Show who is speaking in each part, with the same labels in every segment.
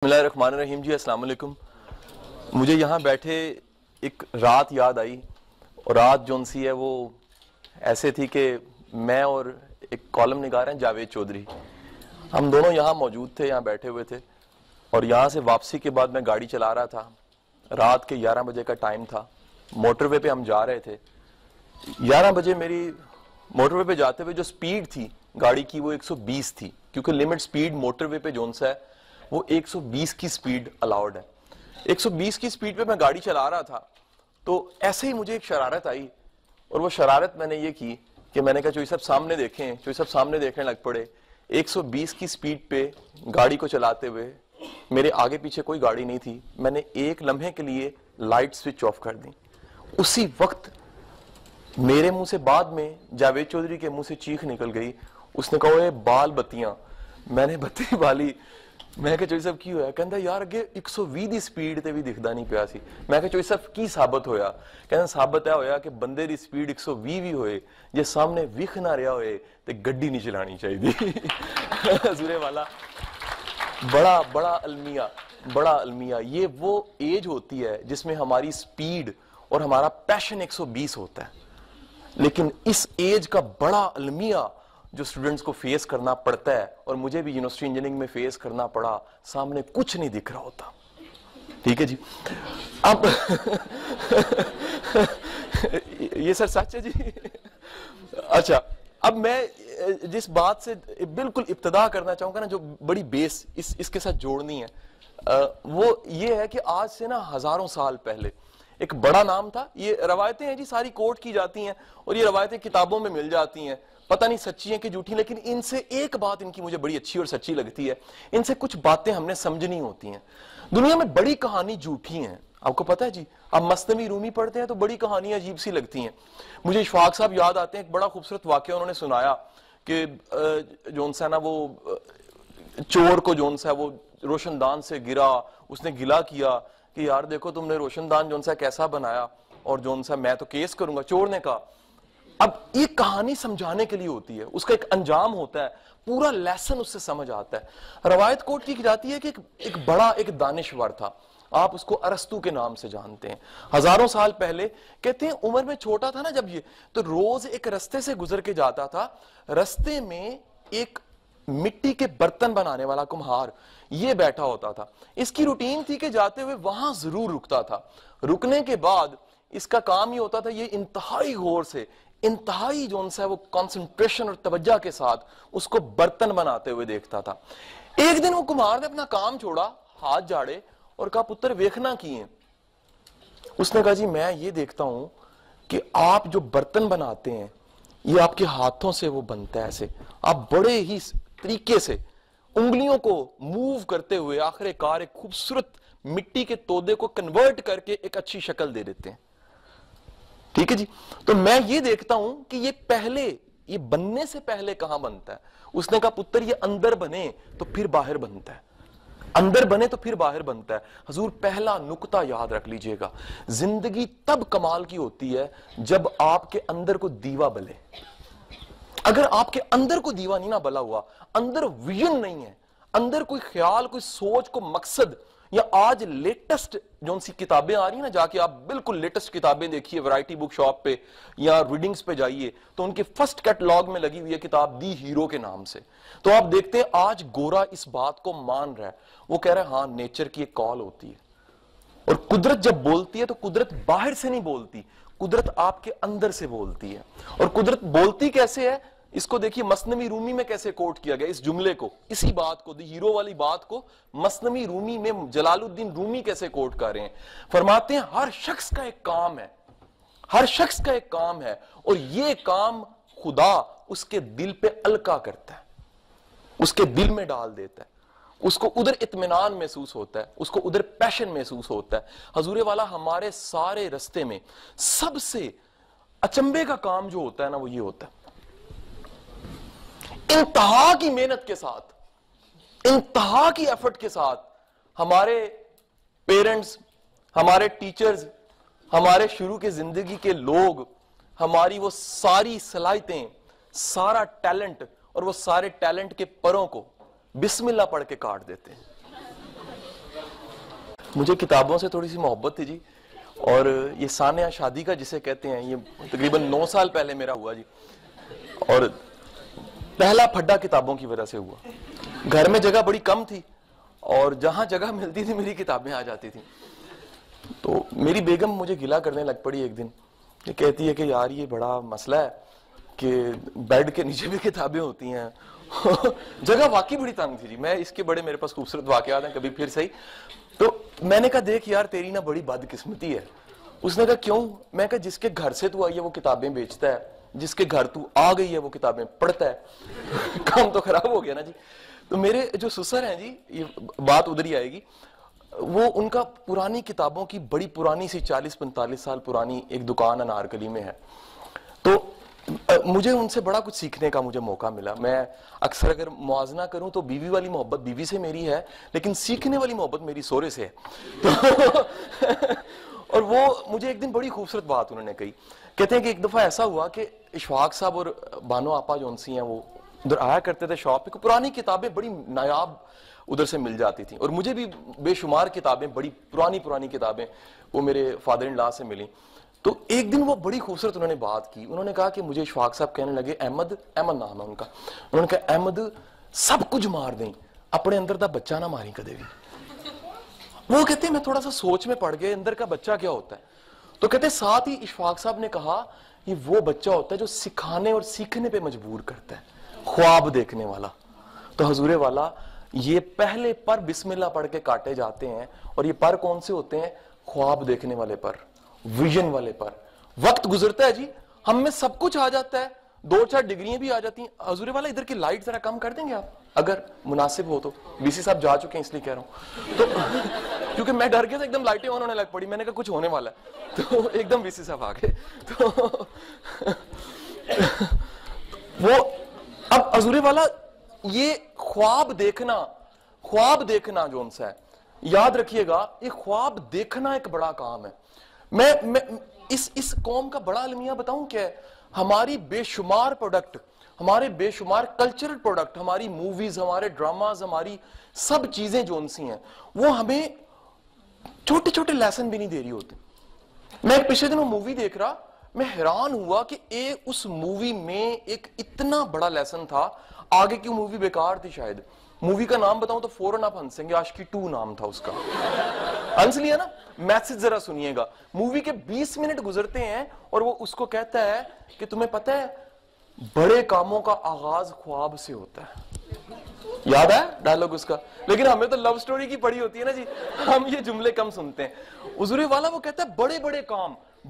Speaker 1: بسم اللہ الرحمن الرحیم جی، السلام علیکم۔ مجھے یہاں بیٹھے ایک رات یاد آئی، اور رات جون سی ہے وہ ایسے تھی کہ میں اور ایک کالم نگار ہیں جاوید چودھری، ہم دونوں یہاں موجود تھے، یہاں بیٹھے ہوئے تھے، اور یہاں سے واپسی کے بعد میں گاڑی چلا رہا تھا۔ رات کے 11 بجے کا ٹائم تھا، موٹر وے پہ ہم جا رہے تھے۔ 11 بجے میری موٹر وے پہ جاتے ہوئے جو سپیڈ تھی گاڑی کی وہ 120 تھی، کیونکہ لیمٹ سپیڈ موٹر وے پہ جون سا ہے وہ 120 کی سپیڈ الاؤڈ ہے۔ 120 کی سپیڈ پہ میں گاڑی چلا رہا تھا، تو ایسے ہی مجھے ایک شرارت آئی، اور وہ شرارت میں نے یہ کی کہ میں نے کہا چوئی صاحب سامنے دیکھیں، چوئی صاحب سامنے دیکھنے لگ پڑے۔ 120 کی سپیڈ پہ گاڑی کو چلاتے ہوئے میرے آگے پیچھے کوئی گاڑی نہیں تھی، میں نے ایک لمحے کے لیے لائٹ سوئچ آف کر دی۔ اسی وقت میرے منہ سے بعد میں جاوید چودھری کے منہ سے چیخ نکل گئی، اس نے کہا اے بال بتیاں۔ میں نے بتی بالی، میں کہا چوئی صاحب کی ہویا؟ کہندا یار اگے 120 دی سپیڈ تے بھی دکھدا نہیں پیا سی۔ میں کہا چوئی صاحب کی ثابت ہویا؟ کہندا ثابت ہے ہویا کہ بندے دی سپیڈ 120 بھی ہوئے، جے سامنے وکھ نہ رہا ہوئے تے گڈی نہیں چلانی چاہیے۔ حضور والا بڑا المیہ، یہ وہ ایج ہوتی ہے جس میں ہماری سپیڈ اور ہمارا پیشن 120 ہوتا ہے، لیکن اس ایج کا بڑا المیہ جو اسٹوڈنٹس کو فیس کرنا پڑتا ہے، اور مجھے بھی یونیورسٹی انجینئرنگ میں فیس کرنا پڑا، سامنے کچھ نہیں دکھ رہا ہوتا۔ ٹھیک ہے جی، اب یہ سر سچ ہے جی۔ اچھا، اب میں جس بات سے بالکل ابتدا کرنا چاہوں گا نا، جو بڑی بیس اس کے ساتھ جوڑنی ہے، وہ یہ ہے کہ آج سے نا ہزاروں سال پہلے ایک بڑا نام تھا۔ یہ روایتیں ہیں جی، ساری کوٹ کی جاتی ہیں، اور یہ روایتیں کتابوں میں مل جاتی ہیں، پتہ نہیں سچی ہیں کہ جھوٹی، لیکن ان سے ایک بات ان کی مجھے بڑی اچھی اور سچی لگتی ہے، ان سے کچھ باتیں ہم نے سمجھنی ہوتی ہیں۔ دنیا میں بڑی کہانی جھوٹی ہیں، آپ کو پتہ ہے جی؟ آپ مثنوی رومی پڑھتے ہیں تو بڑی کہانیاں عجیب سی لگتی ہیں۔ مجھے اشفاق صاحب یاد آتے ہیں، ایک بڑا خوبصورت واقعہ انہوں نے سنایا کہ جون سا نا وہ چور کو جون سا وہ روشن دان سے گرا، اس نے گلا کیا کہ یار دیکھو تم نے روشن دان جون سا کیسا بنایا، اور جون سا میں تو کیس کروں گا۔ چور نے کہا، اب یہ کہانی سمجھانے کے لیے ہوتی ہے، اس کا ایک انجام ہوتا ہے، پورا لیسن اس سے سمجھ آتا ہے۔ روایت کوٹ کی جاتی ہے کہ ایک بڑا ایک دانشور تھا، آپ اس کو ارسطو کے نام سے جانتے ہیں، ہزاروں سال پہلے۔ کہتے ہیں عمر میں چھوٹا تھا نا جب یہ، تو روز ایک رستے سے گزر کے جاتا تھا، رستے میں ایک مٹی کے برتن بنانے والا کمہار یہ بیٹھا ہوتا تھا۔ اس کی روٹین تھی کہ جاتے ہوئے وہاں ضرور رکتا تھا، رکنے کے بعد اس کا کام یہ ہوتا تھا، یہ انتہائی غور سے، انتہائی جون سا وہ کنسنٹریشن اور توجہ کے ساتھ اس کو برتن بناتے ہوئے دیکھتا تھا۔ ایک دن وہ کمہار نے اپنا کام چھوڑا، ہاتھ جاڑے اور کہا پتر ویکھنا کی ہیں؟ اس نے کہا جی میں یہ دیکھتا ہوں کہ آپ جو برتن بناتے ہیں یہ آپ کے ہاتھوں سے وہ بنتا ہے، ایسے آپ بڑے ہی طریقے سے انگلیوں کو موو کرتے ہوئے آخر کار ایک خوبصورت مٹی کے تودے کو کنورٹ کر کے ایک اچھی شکل دے دیتے ہیں۔ ٹھیک ہے جی، تو میں یہ دیکھتا ہوں کہ یہ بننے سے پہلے کہاں بنتا ہے؟ اس نے کہا پتر یہ اندر بنے تو پھر باہر بنتا ہے، اندر بنے تو پھر باہر بنتا ہے۔ حضور پہلا نقطہ یاد رکھ لیجئے گا، زندگی تب کمال کی ہوتی ہے جب آپ کے اندر کو دیوا بلے۔ اگر آپ کے اندر کو دیوا نہیں نہ بلا ہوا، اندر ویژن نہیں ہے، اندر کوئی خیال، کوئی سوچ، کوئی مقصد، یا آج لیٹسٹ جون سی کتابیں آ رہی ہیں نا، جا کے آپ بالکل لیٹسٹ کتابیں دیکھیے ورائٹی بک شاپ پہ یا ریڈنگز پہ جائیے، تو ان کے فرسٹ کیٹلاگ میں لگی ہوئی ہے کتاب دی ہیرو کے نام سے۔ تو آپ دیکھتے ہیں آج گورا اس بات کو مان رہا ہے، وہ کہہ رہا ہے ہاں نیچر کی ایک کال ہوتی ہے، اور قدرت جب بولتی ہے تو قدرت باہر سے نہیں بولتی، قدرت آپ کے اندر سے بولتی ہے۔ اور قدرت بولتی کیسے ہے؟ اس کو دیکھیے مثنوی رومی میں کیسے کوٹ کیا گیا، اس جملے کو، اسی بات کو، دی ہیرو والی بات کو مثنوی رومی میں جلال الدین رومی کیسے کوٹ کر رہے ہیں۔ فرماتے ہیں ہر شخص کا ایک کام ہے، ہر شخص کا ایک کام ہے، اور یہ کام خدا اس کے دل پہ القا کرتا ہے، اس کے دل میں ڈال دیتا ہے، اس کو ادھر اطمینان محسوس ہوتا ہے، اس کو ادھر پیشن محسوس ہوتا ہے۔ حضور والا ہمارے سارے رستے میں سب سے اچنبے کا کام جو ہوتا ہے نا، وہ یہ ہوتا ہے، انتہا کی محنت کے ساتھ، انتہا کی ایفرٹ کے ساتھ ہمارے پیرنٹس، ہمارے ٹیچرز، ہمارے شروع کے زندگی کے لوگ ہماری وہ ساری صلاحیتیں، سارا ٹیلنٹ اور وہ سارے ٹیلنٹ کے پروں کو بسم اللہ پڑھ کے کاٹ دیتے ہیں۔ مجھے کتابوں سے تھوڑی سی محبت تھی جی، اور یہ سانحہ شادی کا جسے کہتے ہیں، یہ تقریباً 9 سال پہلے میرا ہوا جی، اور پہلا پھڈا کتابوں کی وجہ سے ہوا۔ گھر میں جگہ بڑی کم تھی اور جہاں جگہ ملتی تھی میری کتابیں آ جاتی تھیں۔ تو میری بیگم مجھے گلا کرنے لگ پڑی ایک دن، یہ کہتی ہے کہ یار یہ بڑا مسئلہ ہے کہ بیڈ کے نیچے بھی کتابیں ہوتی ہیں۔ جگہ واقعی بڑی تنگ تھی جی، میں اس کے بڑے میرے پاس خوبصورت واقعات ہیں، کبھی پھر صحیح۔ تو میں نے کہا دیکھ یار تیری نا بڑی بدقسمتی ہے۔ اس نے کہا کیوں؟ میں کہا جس کے گھر سے تو آئی ہے وہ کتابیں بیچتا ہے، جس کے گھر تو آ گئی ہے وہ کتابیں پڑھتا ہے۔ کام تو خراب ہو گیا نا جی۔ تو میرے جو سسر ہیں جی، یہ بات ادھر ہی آئے گی، وہ ان کا پرانی کتابوں کی بڑی پرانی سی 40-45 سال پرانی ایک دکان انارکلی میں ہے۔ تو مجھے ان سے بڑا کچھ سیکھنے کا مجھے موقع ملا۔ میں اکثر اگر موازنہ کروں تو بیوی والی محبت بیوی سے میری ہے، لیکن سیکھنے والی محبت میری سورے سے ہے۔ اور وہ مجھے ایک دن بڑی خوبصورت بات انہوں نے کہی، کہتے ہیں کہ ایک دفعہ ایسا ہوا کہ اشفاق صاحب اور بانو آپا جو انسی ہیں وہ ادھر آیا کرتے تھے شاپ پہ، پرانی کتابیں بڑی نایاب ادھر سے مل جاتی تھیں، اور مجھے بھی بے شمار کتابیں، بڑی پرانی کتابیں وہ میرے فادر ان لا سے ملیں۔ تو ایک دن وہ بڑی خوبصورت انہوں نے بات کی، انہوں نے کہا کہ مجھے اشفاق صاحب کہنے لگے احمد نام ہے ان کا، انہوں نے کہا احمد سب کچھ مار دیں اپنے اندر دا بچہ نہ ماری کدے بھی۔ وہ کہتے ہیں میں تھوڑا سا سوچ میں پڑ گئے اندر کا بچہ کیا ہوتا ہے، تو کہتے ہیں ساتھ ہی اشفاق صاحب نے کہا یہ وہ بچہ ہوتا ہے جو سکھانے اور سیکھنے پہ مجبور کرتا ہے، خواب دیکھنے والا۔ تو حضور والا یہ پہلے پر بسم اللہ پڑھ کے کاٹے جاتے ہیں، اور یہ پر کون سے ہوتے ہیں؟ خواب دیکھنے والے پر، ویژن والے پر۔ وقت گزرتا ہے جی، ہم میں سب کچھ آ جاتا ہے، 2-4 ڈگریاں بھی آ جاتی ہیں۔ حضور والا ادھر کی لائٹ ذرا کم کر دیں گے آپ اگر مناسب ہو تو؟ بی سی صاحب جا چکے ہیں اس لیے کہہ رہا ہوں، تو کیونکہ میں ڈر گیا تھا، ایک دم لائٹیں آن ہونے لگ پڑی، میں نے کہا کچھ ہونے والا ہے، تو ایک دم بی سی صاحب آ گئے۔ تو وہ اب حضور والا یہ خواب دیکھنا جو ان سے ہے، یاد رکھیے گا یہ خواب دیکھنا ایک بڑا کام ہے۔ میں اس قوم کا بڑا المیہ بتاؤں کیا ہے؟ ہماری بے شمار پروڈکٹ، ہمارے بے شمار کلچرل پروڈکٹ، ہماری موویز، ہمارے ڈراماز، ہماری سب چیزیں جو ان سی ہیں وہ ہمیں چھوٹے چھوٹے لیسن بھی نہیں دے رہی ہوتی۔ میں ایک پچھلے دنوں مووی دیکھ رہا، میں حیران ہوا کہ اس مووی میں ایک اتنا بڑا لیسن تھا، آگے کی مووی بیکار تھی شاید۔ مووی کا نام بتاؤں تو فوراً آپ ہنسیں گے، عاشقی 2 نام تھا اس کا۔ ہنس لیا نا؟ میسج ذرا سنیے گا، مووی کے 20 منٹ گزرتے ہیں اور وہ اس کو کہتا ہے کہ تمہیں پتہ ہے بڑے کاموں کا آغاز خواب سے ہوتا ہے۔ یاد ہے ڈائلوگ اس کا؟ لیکن ہمیں تو لو سٹوری کی پڑی ہوتی ہے نا جی، ہم یہ جملے کم سنتے ہیں۔ حضور والا وہ کہتا ہے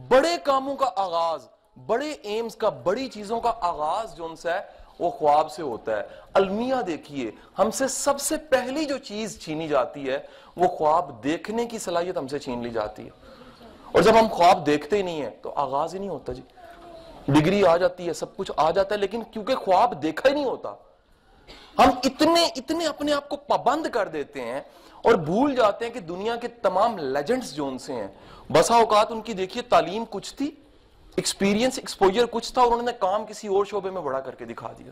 Speaker 1: بڑے کاموں کا آغاز، بڑے ایمز کا، بڑی چیزوں کا آغاز جو ان سے ہے وہ خواب سے ہوتا ہے۔ المیہ دیکھیے، ہم سے سب سے پہلی جو چیز چھینی جاتی ہے وہ خواب دیکھنے کی صلاحیت ہم سے چھین لی جاتی ہے، اور جب ہم خواب دیکھتے ہی نہیں ہیں تو آغاز ہی نہیں ہوتا جی۔ ڈگری آ جاتی ہے، سب کچھ آ جاتا ہے، لیکن کیونکہ خواب دیکھا ہی نہیں ہوتا، ہم اتنے اپنے آپ کو پابند کر دیتے ہیں اور بھول جاتے ہیں کہ دنیا کے تمام لیجنڈز جو ان سے ہیں، بسا اوقات ان کی دیکھیے تعلیم کچھ تھی، ایکسپیرینس ایکسپوجر کچھ تھا، اور انہوں نے کام کسی اور شعبے میں بڑا کر کے دکھا دیا۔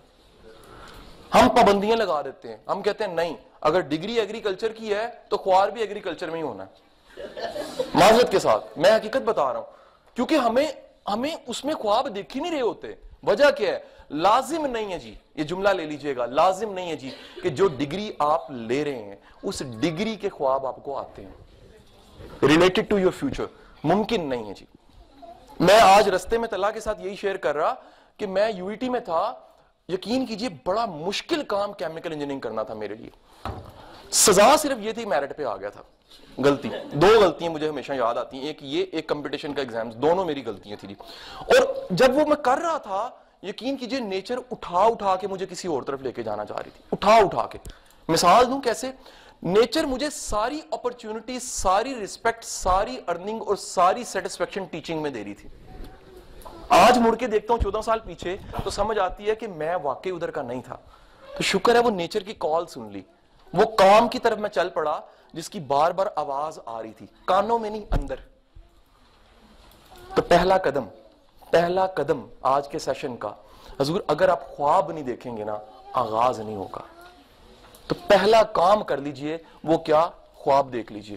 Speaker 1: ہم پابندیاں لگا دیتے ہیں، ہم کہتے ہیں نہیں اگر ڈگری ایگریکلچر کی ہے تو خوار بھی ایگریکلچر میں ہی ہونا ہے۔ معذرت کے ساتھ میں حقیقت بتا رہا ہوں، کیونکہ ہمیں اس میں خواب دیکھ ہی نہیں رہے ہوتے۔ وجہ کیا ہے؟ لازم نہیں ہے جی، یہ جملہ لے لیجئے گا، لازم نہیں ہے جی کہ جو ڈگری آپ لے رہے ہیں اس ڈگری کے خواب آپ کو آتے ہیں ریلیٹڈ ٹو یور فیوچر، ممکن نہیں ہے جی۔ میں آج رستے میں طلحہ کے ساتھ یہی شیئر کر رہا کہ میں یو ای ٹی میں تھا، یقین کیجئے بڑا مشکل کام کیمیکل انجینئرنگ کرنا تھا میرے لیے، سزا صرف یہ تھی میرٹ پہ آ گیا تھا۔ غلطی، 2 غلطیاں مجھے ہمیشہ یاد آتی ہیں، ایک یہ، ایک کمپٹیشن کا ایگزامز، دونوں میری غلطیاں تھی۔ اور جب وہ میں کر رہا تھا، یقین کیجئے نیچر اٹھا کے مجھے کسی اور طرف لے کے جانا چاہ رہی تھی، اٹھا کے۔ مثال دوں کیسے؟ نیچر مجھے ساری اپرچونٹی، ساری رسپیکٹ، ساری ارننگ اور ساری سیٹسفیکشن ٹیچنگ میں دے رہی تھی۔ آج مڑ کے دیکھتا ہوں 14 سال پیچھے تو سمجھ آتی ہے کہ میں واقعی ادھر کا نہیں تھا، تو شکر ہے وہ نیچر کی کال سن لی، وہ کام کی طرف میں چل پڑا جس کی بار بار آواز آ رہی تھی، کانوں میں نہیں اندر۔ تو پہلا قدم آج کے سیشن کا، حضور اگر آپ خواب نہیں دیکھیں گے نا آغاز نہیں ہوگا، تو پہلا کام کر لیجئے، وہ کیا؟ خواب دیکھ لیجئے،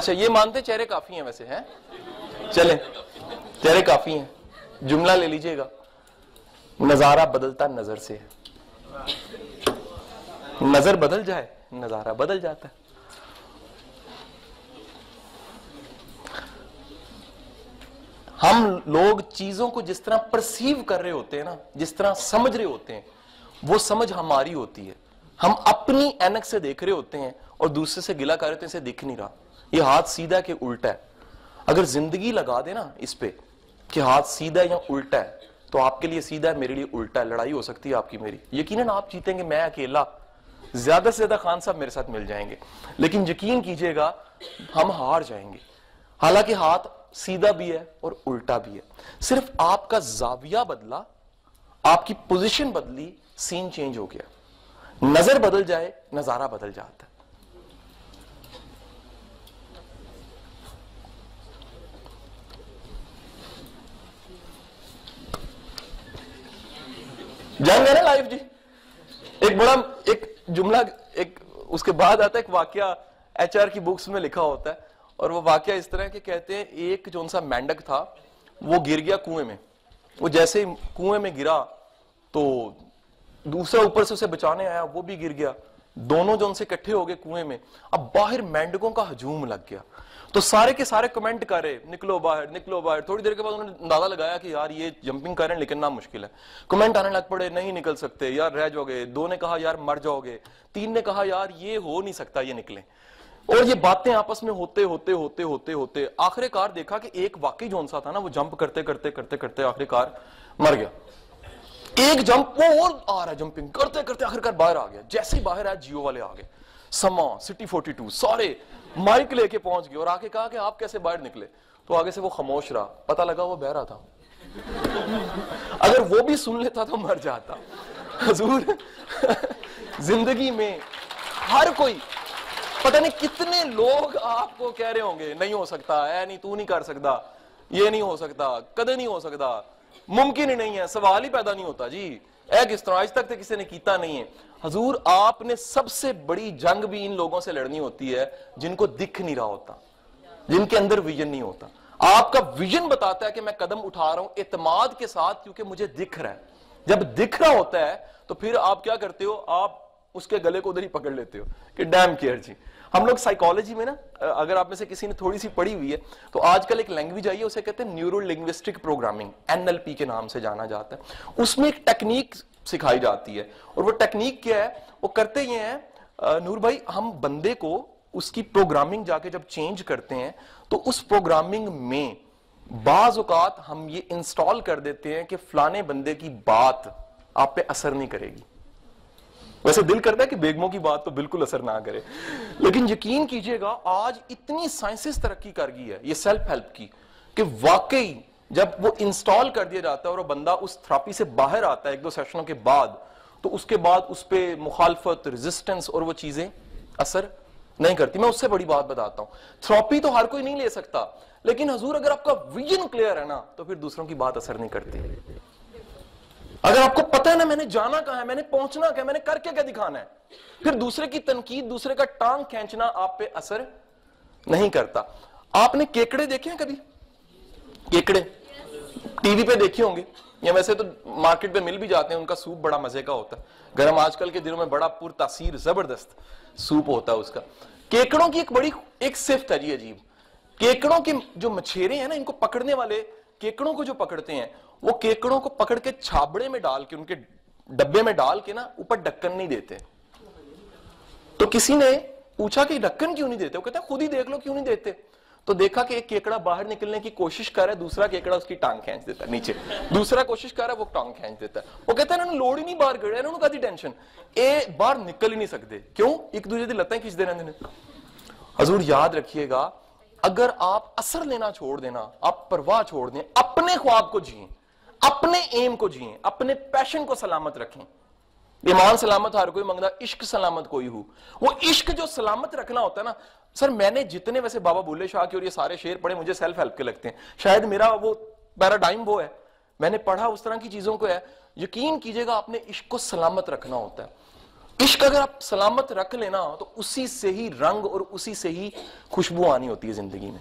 Speaker 1: اچھا یہ مانتے چہرے کافی ہیں ویسے ہیں؟ چلیں چہرے کافی ہیں. جملہ لے لیجئے گا, نظارہ بدلتا نظر سے, نظر بدل جائے نظارہ بدل جاتا ہے. ہم لوگ چیزوں کو جس طرح پرسیو کر رہے ہوتے ہیں نا, جس طرح سمجھ رہے ہوتے ہیں, وہ سمجھ ہماری ہوتی ہے. ہم اپنی اینک سے دیکھ رہے ہوتے ہیں اور دوسرے سے گلا کر رہے ہوتے ہیں, اسے دکھ نہیں رہا, یہ ہاتھ سیدھا کہ الٹا ہے. اگر زندگی لگا دے نا اس پہ کہ ہاتھ سیدھا یا الٹا ہے, تو آپ کے لیے سیدھا ہے, میرے لیے الٹا ہے, لڑائی ہو سکتی ہے آپ کی میری. یقیناً آپ جیتیں گے, میں اکیلا, زیادہ سے زیادہ خان صاحب میرے ساتھ مل جائیں گے, لیکن یقین کیجئے گا ہم ہار جائیں گے. حالانکہ ہاتھ سیدھا بھی ہے اور الٹا بھی ہے, صرف آپ کا زاویہ بدلا, آپ کی پوزیشن بدلی, سین چینج ہو گیا. نظر بدل جائے نظارہ بدل جاتا ہے. جان گئے نا لائف جی. ایک بڑا ایک جملہ ایک اس کے بعد آتا ہے, ایک واقعہ ایچ آر کی بکس میں لکھا ہوتا ہے, اور وہ واقعہ اس طرح کہ کہتے ہیں ایک جو ان سا مینڈک تھا وہ گر گیا کنویں میں. وہ جیسے ہی کنویں میں گرا تو دوسرا اوپر سے اسے بچانے آیا, وہ بھی گر گیا. دونوں جو ان سے اکٹھے ہو گئے کنویں میں. اب باہر مینڈکوں کا ہجوم لگ گیا, تو سارے کے سارے کمنٹ کر رہے نکلو باہر نکلو باہر. تھوڑی دیر کے بعد انہوں نے اندازہ لگایا کہ یار یہ جمپنگ کر رہے ہیں لیکن نہ مشکل ہے. کمنٹ آنے لگ پڑے, نہیں نکل سکتے یار, رہ جاؤ گے. 2 نے کہا یار مر جاؤ گے. 3 نے کہا یار یہ ہو نہیں سکتا, یہ نکلیں. اور یہ باتیں آپس میں ہوتے ہوتے ہوتے ہوتے ہوتے آخر کار دیکھا کہ ایک واقعی جو انسا تھا نا, وہ جمپ کرتے کرتے کرتے کرتے آخر کار مر گیا. ایک جمپ وہ اور آ رہا ہے, جمپنگ کرتے کرتے آخر کار باہر آ گیا. جیسے ہی باہر آیا جیو والے آ گئے, سما سٹی 42 سارے مائک لے کے پہنچ گئے, اور آ کے کہا کہ آپ کیسے باہر نکلے. تو آگے سے وہ خاموش رہا, پتہ لگا وہ بہہ رہا تھا. اگر وہ بھی سن لیتا تو مر جاتا. حضور زندگی میں ہر کوئی, پتہ نہیں کتنے لوگ آپ کو کہہ رہے ہوں گے نہیں ہو سکتا, اے نہیں تو نہیں کر سکتا, یہ نہیں ہو سکتا, کدے نہیں ہو سکتا, ممکن ہی نہیں ہے, سوال ہی پیدا نہیں ہوتا جی, اے کس طرح آج تک تو کسی نے کیتا نہیں ہے. حضور آپ نے سب سے بڑی جنگ بھی ان لوگوں سے لڑنی ہوتی ہے جن کو دکھ نہیں رہا ہوتا, جن کے اندر ویژن نہیں ہوتا. آپ کا ویژن بتاتا ہے کہ میں قدم اٹھا رہا ہوں اعتماد کے ساتھ, کیونکہ مجھے دکھ رہا ہے. جب دکھ رہا ہوتا ہے تو پھر آپ کیا کرتے ہو, آپ اس کے گلے کو ادھر ہی پکڑ لیتے ہو کہ ڈیم کیئر جی. ہم لوگ سائیکالوجی میں نا, اگر آپ میں سے کسی نے تھوڑی سی پڑھی ہوئی ہے تو آج کل ایک لینگویج آئی ہے, اسے کہتے ہیں نیورو لنگوسٹک پروگرامنگ, NLP کے نام سے جانا جاتا ہے. اس میں ایک ٹیکنیک سکھائی جاتی ہے, اور وہ ٹیکنیک کیا ہے, وہ کرتے یہ ہیں نور بھائی, ہم بندے کو اس کی پروگرامنگ جا کے جب چینج کرتے ہیں تو اس پروگرامنگ میں بعض اوقات ہم یہ انسٹال کر دیتے ہیں کہ فلانے بندے کی بات آپ پہ اثر نہیں کرے گی. ویسے دل کرتا ہے کہ بیگموں کی بات تو بالکل اثر نہ کرے, لیکن یقین کیجئے گا آج اتنی سائنسز ترقی کر گئی ہے یہ سیلف ہیلپ کی, کہ واقعی جب وہ انسٹال کر دیا جاتا ہے اور وہ بندہ اس تھراپی سے باہر آتا ہے 1-2 سیشنوں کے بعد, تو اس کے بعد اس پہ مخالفت, ریزسٹنس اور وہ چیزیں اثر نہیں کرتی. میں اس سے بڑی بات بتاتا ہوں, تھراپی تو ہر کوئی نہیں لے سکتا, لیکن حضور اگر آپ کا ویژن کلیئر ہے نا تو پھر دوسروں کی بات اثر نہیں کرتی. اگر آپ کو پتا ہے نا میں نے جانا کہاں ہے, میں نے پہنچنا کہاں ہے, میں نے کر کے کیا دکھانا ہے, پھر دوسرے کی تنقید, دوسرے کا ٹانگ کھینچنا آپ پہ اثر نہیں کرتا. آپ نے کیکڑے دیکھے ہیں کبھی؟ کیکڑے ٹی وی پہ دیکھے ہوں گے, یا ویسے تو مارکیٹ پہ مل بھی جاتے ہیں, ان کا سوپ بڑا مزے کا ہوتا ہے, گرم آج کل کے دنوں میں بڑا پر تاثیر زبردست سوپ ہوتا ہے اس کا. کیکڑوں کی ایک بڑی ایک صفت ہے جی عجیب, کیکڑوں کے جو مچھیرے ہیں نا, ان کو پکڑنے والے کیکڑوں کو جو پکڑتے ہیں, وہ کیکڑوں کو پکڑ کے چھابڑے میں ڈال کے, ان کے ڈبے میں ڈال کے نا اوپر ڈھکن نہیں دیتے. تو کسی نے پوچھا کہ ڈھکن کیوں نہیں دیتے, وہ کہتے ہیں خود ہی دیکھ لو کیوں نہیں دیتے. تو دیکھا کہ ایک کیکڑا باہر نکلنے کی کوشش کر رہا ہے, دوسرا کیکڑا اس کی ٹانگ کھینچ دیتا ہے نیچے, دوسرا کوشش کر رہا ہے وہ ٹانگ کھینچ دیتا ہے. وہ کہتا ہے انہوں نے لوڑ ہی نہیں باہر گڑا, انہوں نے کہا دی ٹینشن, اے باہر نکل ہی نہیں سکتے, کیوں, ایک دوسرے دی لتیں کھینچ دے رہے ہیں. حضور یاد رکھیے گا, اگر آپ اثر لینا چھوڑ دینا, آپ پرواہ چھوڑ دیں, اپنے خواب کو جئیں, اپنے ایم کو جئیں, اپنے پیشن کو سلامت رکھیں. ایمان سلامت ہر کوئی منگدا, عشق سلامت کوئی ہو. وہ عشق جو سلامت رکھنا ہوتا ہے نا سر, میں نے جتنے ویسے بابا بلے شاہ کے اور یہ سارے شعر پڑھے, مجھے سیلف ہیلپ کے لگتے ہیں, شاید میرا وہ پیراڈائم وہ ہے, میں نے پڑھا اس طرح کی چیزوں کو ہے. یقین کیجئے گا آپ نے عشق کو سلامت رکھنا ہوتا ہے. عشق اگر آپ سلامت رکھ لینا تو اسی سے ہی رنگ اور اسی سے ہی خوشبو آنی ہوتی ہے زندگی میں.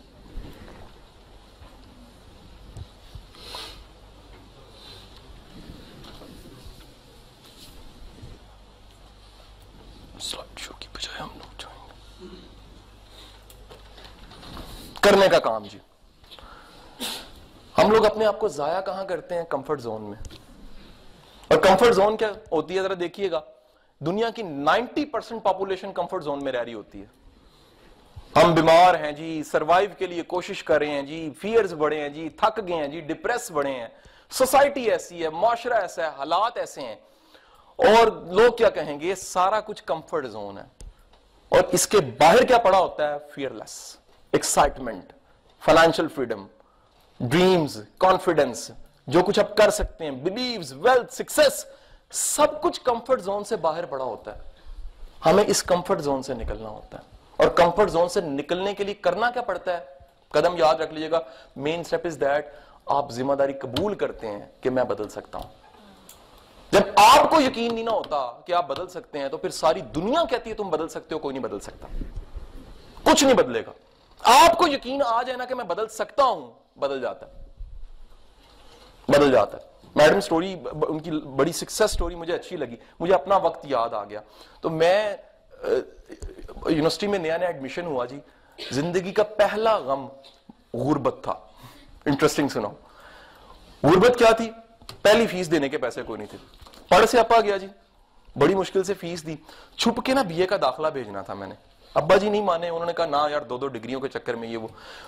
Speaker 1: سلائڈ شو کی بجائے ہم لوگ جائیں گے کرنے کا کام. جی ہم لوگ اپنے آپ کو ضائع کہاں کرتے ہیں؟ کمفرٹ زون میں. اور کمفرٹ زون کیا ہوتی ہے ذرا دیکھیے گا. دنیا کی 90% پاپولیشن کمفرٹ زون میں رہ رہی ہوتی ہے. ہم بیمار ہیں جی، سروائیو کے لیے کوشش کر رہے ہیں جی، فیئرز بڑے ہیں جی، تھک گئے ہیں جی، ڈپریس بڑے ہیں، سوسائٹی ایسی ہے، معاشرہ ایسا ہے، حالات ایسے ہیں، اور لوگ کیا کہیں گے؟ سارا کچھ کمفرٹ زون ہے. اور اس کے باہر کیا پڑا ہوتا ہے؟ Fearless, excitement, financial freedom, dreams, confidence, جو کچھ آپ کر سکتے ہیں، بلیوز، ویلتھ، سکسیس، سب کچھ کمفرٹ زون سے باہر پڑا ہوتا ہے. ہمیں اس کمفرٹ زون سے نکلنا ہوتا ہے. اور کمفرٹ زون سے نکلنے کے لیے کرنا کیا پڑتا ہے؟ قدم یاد رکھ لیجئے گا. مین اسٹیپ از دیٹ آپ ذمہ داری قبول کرتے ہیں کہ میں بدل سکتا ہوں. جب آپ کو یقین نہیں نہ ہوتا کہ آپ بدل سکتے ہیں تو پھر ساری دنیا کہتی ہے تم بدل سکتے ہو، کوئی نہیں بدل سکتا، کچھ نہیں بدلے گا. آپ کو یقین آ جائے نا کہ میں بدل سکتا ہوں، بدل جاتا ہے، بدل جاتا ہے. میڈم سٹوری، ان کی بڑی سکسس سٹوری مجھے اچھی لگی. مجھے اپنا وقت یاد آ گیا. تو میں یونیورسٹی میں نیا نیا ایڈمیشن ہوا جی. زندگی کا پہلا غم غربت تھا. انٹرسٹنگ سنو. غربت کیا تھی؟ پہلی فیس دینے کے پیسے کوئی نہیں تھے. پڑھ سے اپا گیا جی، بڑی مشکل سے فیس دی. چھپ کے نا BA کا داخلہ بھیجنا تھا میں نے. ابا جی نہیں مانے، انہوں نے کہا نا یار 2 ڈگریوں کے چکر میں یہ وہ.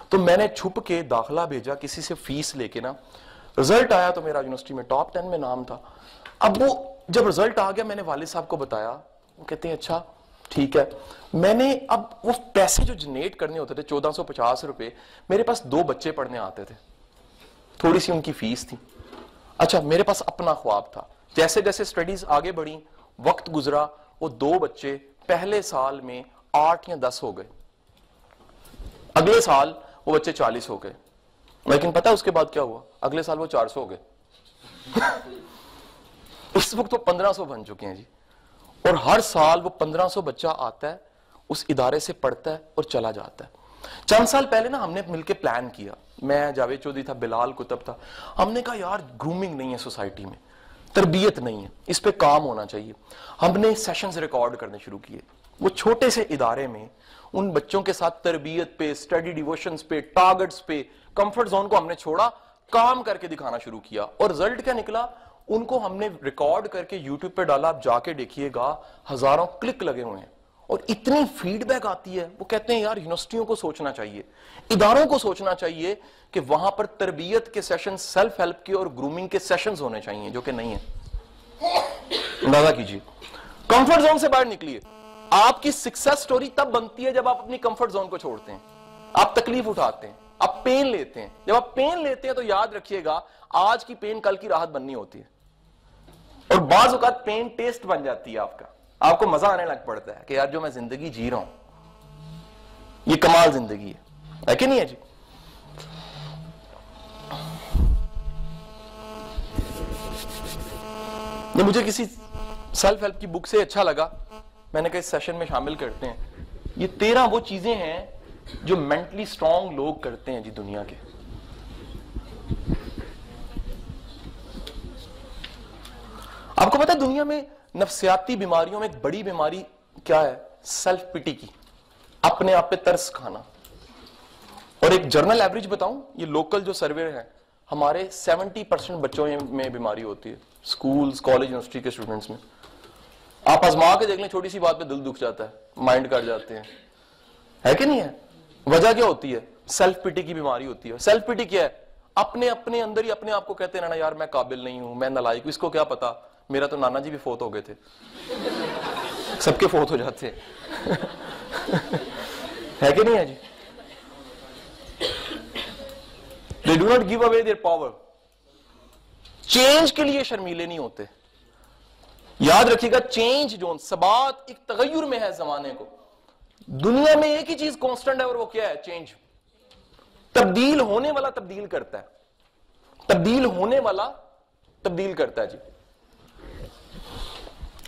Speaker 1: تو میں نے چھپ کے داخلہ بھیجا کسی سے فیس لے کے نا. رزلٹ آیا تو میرا یونیورسٹی میں ٹاپ 10 میں نام تھا. اب وہ جب رزلٹ آ گیا میں نے والد صاحب کو بتایا. وہ کہتے ہیں اچھا ٹھیک ہے. میں نے اب وہ پیسے جو جنریٹ کرنے ہوتے تھے 1450 روپے، میرے پاس 2 بچے پڑھنے آتے تھے، تھوڑی سی ان کی فیس تھی. اچھا میرے پاس اپنا خواب تھا. جیسے جیسے سٹڈیز آگے بڑھی، وقت گزرا، وہ 2 بچے پہلے سال میں 8 یا 10 ہو گئے. اگلے سال وہ بچے 40 ہو گئے. لیکن پتہ اس کے بعد کیا ہوا؟ اگلے سال وہ 400 ہو گئے. اس وقت وہ 1500 بن چکے ہیں جی. اور ہر سال وہ 1500 بچہ آتا ہے، اس ادارے سے پڑھتا ہے اور چلا جاتا ہے. چند سال پہلے نا ہم نے مل کے پلان کیا. میں، جاوید چودھری تھا، بلال کتب تھا. ہم نے کہا یار گرومنگ نہیں ہے سوسائٹی میں، تربیت نہیں ہے، اس پہ کام ہونا چاہیے. ہم نے سیشنز ریکارڈ کرنے شروع کیے. وہ چھوٹے سے ادارے میں ان بچوں کے ساتھ تربیت پہ، اسٹڈی ڈیووشنز پہ، ٹارگٹس پہ، کمفرٹ زون کو ہم نے چھوڑا، کام کر کے دکھانا شروع کیا. اور رزلٹ کیا نکلا؟ ان کو ہم نے ریکارڈ کر کے یوٹیوب پہ ڈالا. آپ جا کے دیکھیے گا، ہزاروں کلک لگے ہوئے ہیں اور اتنی فیڈ بیک آتی ہے. وہ کہتے ہیں یار یونیورسٹیوں کو سوچنا چاہیے، اداروں کو سوچنا چاہیے کہ وہاں پر تربیت کے سیشن، سیلف ہیلپ کے اور گرومنگ کے سیشنز ہونے چاہیے، جو کہ نہیں ہیں. اندازہ کیجیے. کمفرٹ زون سے باہر نکلیے. آپ کی سکسس سٹوری تب بنتی ہے جب آپ اپنی کمفرٹ زون کو چھوڑتے ہیں، آپ تکلیف اٹھاتے ہیں، آپ پین لیتے ہیں. جب آپ پین لیتے ہیں تو یاد رکھیے گا آج کی پین کل کی راحت بننی ہوتی ہے. اور بعض اوقات پین ٹیسٹ بن جاتی ہے آپ کا، آپ کو مزہ آنے لگ پڑتا ہے کہ یار جو میں زندگی جی رہا ہوں یہ کمال زندگی ہے کہ نہیں ہے جی. یہ مجھے کسی سیلف ہیلپ کی بک سے اچھا لگا، میں نے کہا اس سیشن میں شامل کرتے ہیں. یہ 13 وہ چیزیں ہیں جو مینٹلی سٹرونگ لوگ کرتے ہیں جی دنیا کے. آپ کو پتا دنیا میں نفسیاتی بیماریوں میں ایک بڑی بیماری کیا ہے؟ سیلف پٹی کی، اپنے آپ پہ ترس کھانا. اور ایک جرنل ایوریج بتاؤں، یہ لوکل جو سروے ہے، ہمارے 70% بچوں میں بیماری ہوتی ہے، سکولز، کالج، یونیورسٹی کے اسٹوڈنٹس میں. آپ آزما کے دیکھ لیں، چھوٹی سی بات پہ دل دکھ جاتا ہے، مائنڈ کر جاتے ہیں، ہے کہ نہیں ہے؟ وجہ کیا ہوتی ہے؟ سیلف پٹی کی بیماری ہوتی ہے. سیلف پٹی کیا ہے؟ اپنے اندر ہی اپنے آپ کو کہتے ہیں نا یار میں قابل نہیں ہوں، میں نالائق ہوں. اس کو کیا پتا میرا تو نانا جی بھی فوت ہو گئے تھے، سب کے فوت ہو جاتے ہیں. ہے کہ نہیں ہے جی؟ They do not give away their power. Change کے لیے شرمیلے نہیں ہوتے. یاد رکھیے گا چینج جو ثبات ایک تغیر میں ہے زمانے کو. دنیا میں ایک ہی چیز کانسٹنٹ ہے اور وہ کیا ہے؟ چینج. تبدیل ہونے والا تبدیل کرتا ہے، تبدیل ہونے والا تبدیل کرتا ہے جی.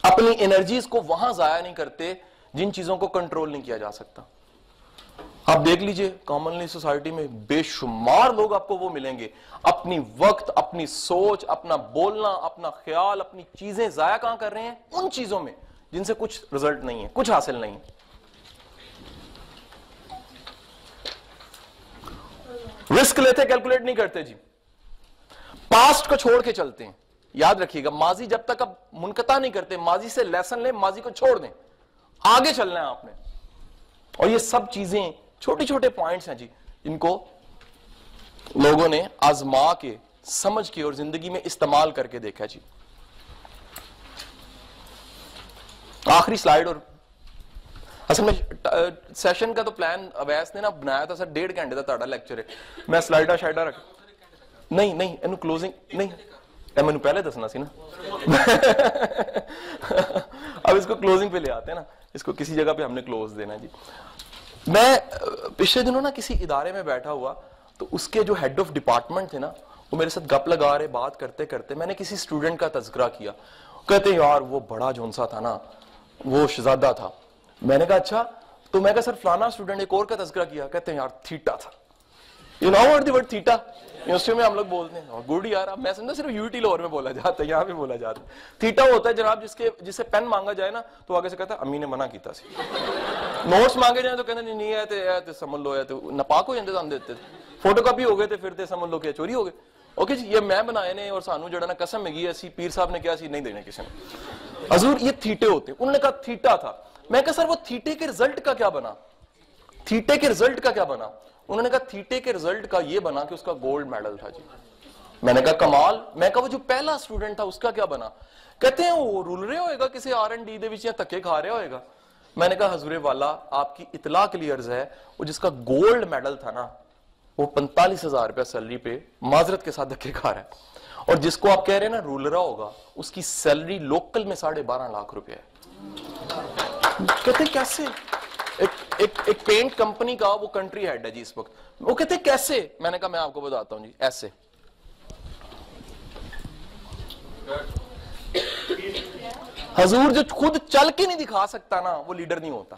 Speaker 1: اپنی انرجیز کو وہاں ضائع نہیں کرتے جن چیزوں کو کنٹرول نہیں کیا جا سکتا. آپ دیکھ لیجئے کامنلی سوسائٹی میں بے شمار لوگ آپ کو وہ ملیں گے اپنی وقت، اپنی سوچ، اپنا بولنا، اپنا خیال، اپنی چیزیں ضائع کہاں کر رہے ہیں؟ ان چیزوں میں جن سے کچھ رزلٹ نہیں ہے، کچھ حاصل نہیں ہے. رسک لیتے کیلکولیٹ نہیں کرتے جی، پاسٹ کو چھوڑ کے چلتے ہیں. یاد رکھیے گا ماضی جب تک اب منقطع نہیں کرتے، ماضی سے لیسن لیں، ماضی کو چھوڑ دیں، آگے چلنا ہے آپ نے. اور یہ سب چیزیں چھوٹے چھوٹے پوائنٹس ہیں جی جن کو لوگوں نے آزما کے، سمجھ کے اور زندگی میں استعمال کر کے دیکھا جی. آخری سلائیڈ. اور اصل میں سیشن کا تو پلان اویس نے نا بنایا تھا سر 1.5 گھنٹے کا تاڑا لیکچر ہے. میں سلائیڈا شائڈا رکھ نہیں اینو کلوزنگ نہیں میں نے پہلے دسنا سی نا. اب اس کو کلوزنگ پہ لے آتے ہیں نا، اس کو کسی جگہ پہ ہم نے کلوز دینا جی. میں پچھلے دنوں نا کسی ادارے میں بیٹھا ہوا تو اس کے جو ہیڈ آف ڈپارٹمنٹ تھے نا وہ میرے ساتھ گپ لگا رہے، بات کرتے کرتے میں نے کسی اسٹوڈنٹ کا تذکرہ کیا. کہتے ہیں یار وہ بڑا جھونسا تھا نا، وہ شہزادہ تھا. میں نے کہا اچھا، تو میں کہا سر فلانا اسٹوڈنٹ ایک اور کا تذکرہ کیا. کہتے ہیں یار تھیٹا تھا. You know what the word theta? University میں ہم لوگ بولتے ہیں گڈ یار. اب میں سمجھا صرف یوٹی لاہور میں بولا جاتا ہے، یہاں بھی بولا جاتا ہے. تھیٹا ہوتا ہے جناب جس سے پین مانگا جائے نا تو آگے سے کہتا ہے امی نے منع کیتا سی. نوٹس مانگے جائیں تو کہتے ہیں نہیں ہے سمجھ لو ہے تو ناپاک ہو جاتے، ہم دیتے فوٹو کاپی ہو گئے تھے پھر سمجھ لو کہ چوری ہو گئے. اوکے جی، یہ میں بنائے نے اور سانو جڑا نا قسم میں گئی ایسی پیر صاحب نے کیا سی نہیں دینے کسی نے. حضور یہ تھیٹے ہوتے ہیں. انہوں نے کہا تھیٹا تھا. میں کہا سر وہ تھیٹے کے رزلٹ کا کیا بنا؟ تھیٹے کے رزلٹ کا کیا بنا؟ انہوں نے کہا تھیٹے کے رزلٹ کا یہ بنا کہ اس کا گولڈ میڈل تھا جی. میں نے کہا کمال. میں کہا وہ جو پہلا اسٹوڈنٹ تھا اس کا کیا بنا؟ کہتے ہیں وہ رول رہے ہوئے گا کسی R&D دے وچ یا تکے کھا رہے ہوئے گا. میں نے کہا حضور والا آپ کی اطلاع کے لیے عرض ہے وہ جس کا گولڈ میڈل تھا نا وہ 45,000 روپے سیلری پہ معذرت کے ساتھ دھکے کھا رہا ہے، اور جس کو آپ کہہ رہے ہیں نا رولرا ہوگا اس کی سیلری لوکل میں 12.5 لاکھ روپے ہے. کہتے ہیں کیسے؟ ایک پینٹ کمپنی کا وہ کنٹری ہیڈ ہے جی اس وقت. وہ کہتے ہیں کیسے؟ میں نے کہا میں آپ کو بتاتا ہوں جی ایسے. حضور جو خود چل کے نہیں دکھا سکتا نا وہ لیڈر نہیں ہوتا.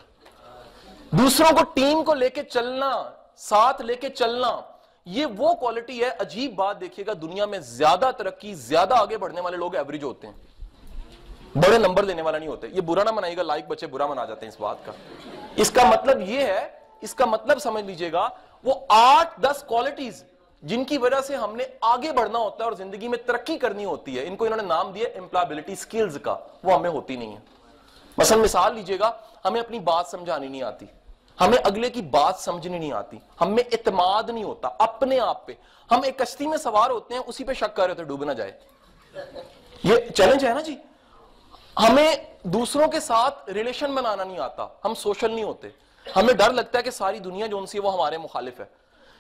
Speaker 1: دوسروں کو ٹیم کو لے کے چلنا، ساتھ لے کے چلنا، یہ وہ کوالٹی ہے. عجیب بات دیکھیے گا دنیا میں زیادہ ترقی، زیادہ آگے بڑھنے والے لوگ ایوریج ہوتے ہیں، بڑے نمبر لینے والا نہیں ہوتے. یہ برا نہ منائیے گا، لائک بچے برا منا جاتے ہیں اس بات کا. اس کا مطلب یہ ہے، اس کا مطلب سمجھ لیجئے گا وہ 8-10 کوالٹیز جن کی وجہ سے ہم نے آگے بڑھنا ہوتا ہے اور زندگی میں ترقی کرنی ہوتی ہے. ان کو انہوں نے نام دیا امپلائبلٹی سکلز کا، وہ ہمیں ہوتی نہیں ہے. مثلا مثال لیجئے گا، ہمیں اپنی بات سمجھانی نہیں آتی، ہمیں اگلے کی بات سمجھنی نہیں آتی، ہمیں اعتماد نہیں ہوتا اپنے آپ پہ. ہم ایک کشتی میں سوار ہوتے ہیں، اسی پہ شک کر رہے ہوتے ڈوب نہ جائے. یہ چیلنج ہے نا جی. ہمیں دوسروں کے ساتھ ریلیشن بنانا نہیں آتا، ہم سوشل نہیں ہوتے. ہمیں ڈر لگتا ہے کہ ساری دنیا جو ان سے وہ ہمارے مخالف ہے.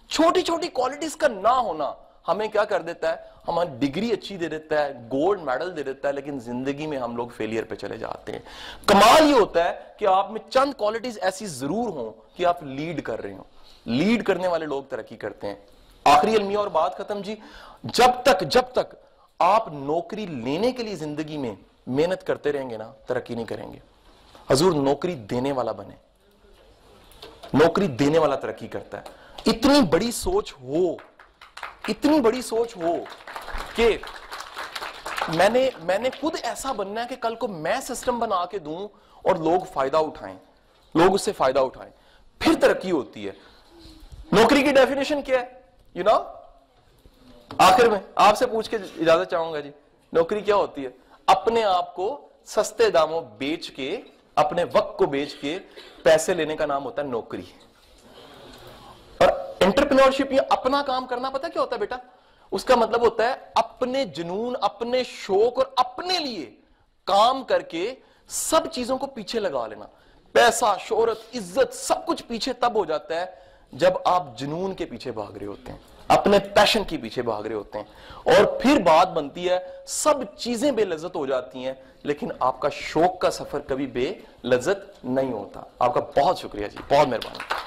Speaker 1: چھوٹی چھوٹی کوالٹیز کا نہ ہونا ہمیں کیا کر دیتا ہے؟ ہماری ڈگری اچھی دے دیتا ہے، گولڈ میڈل دے دیتا ہے، لیکن زندگی میں ہم لوگ فیلئر پہ چلے جاتے ہیں. کمال یہ ہوتا ہے کہ آپ میں چند کوالٹیز ایسی ضرور ہوں کہ آپ لیڈ کر رہے ہوں. لیڈ کرنے والے لوگ ترقی کرتے ہیں. آخری المیہ اور بات ختم جی. جب تک آپ نوکری لینے کے لیے زندگی میں محنت کرتے رہیں گے نا ترقی نہیں کریں گے. حضور نوکری دینے والا بنے، نوکری دینے والا ترقی کرتا ہے. اتنی بڑی سوچ ہو کہ میں نے خود ایسا بننا ہے کہ کل کو میں سسٹم بنا کے دوں اور لوگ فائدہ اٹھائیں، لوگ اس سے فائدہ اٹھائیں، پھر ترقی ہوتی ہے. نوکری کی ڈیفینیشن کیا ہے؟ یو نو آخر میں آپ سے پوچھ کے اجازت چاہوں گا جی. نوکری کیا ہوتی ہے؟ اپنے آپ کو سستے داموں بیچ کے، اپنے وقت کو بیچ کے پیسے لینے کا نام ہوتا ہے نوکری. اور انٹرپرینورشپ یہ اپنا کام کرنا پتہ کیا ہوتا ہے بیٹا؟ اس کا مطلب ہوتا ہے اپنے جنون، اپنے شوق اور اپنے لیے کام کر کے سب چیزوں کو پیچھے لگا لینا. پیسہ، شہرت، عزت سب کچھ پیچھے تب ہو جاتا ہے جب آپ جنون کے پیچھے بھاگ رہے ہوتے ہیں، اپنے پیشن کے پیچھے بھاگ رہے ہوتے ہیں. اور پھر بات بنتی ہے سب چیزیں بے لذت ہو جاتی ہیں لیکن آپ کا شوق کا سفر کبھی بے لذت نہیں ہوتا. آپ کا بہت شکریہ جی، بہت مہربانی.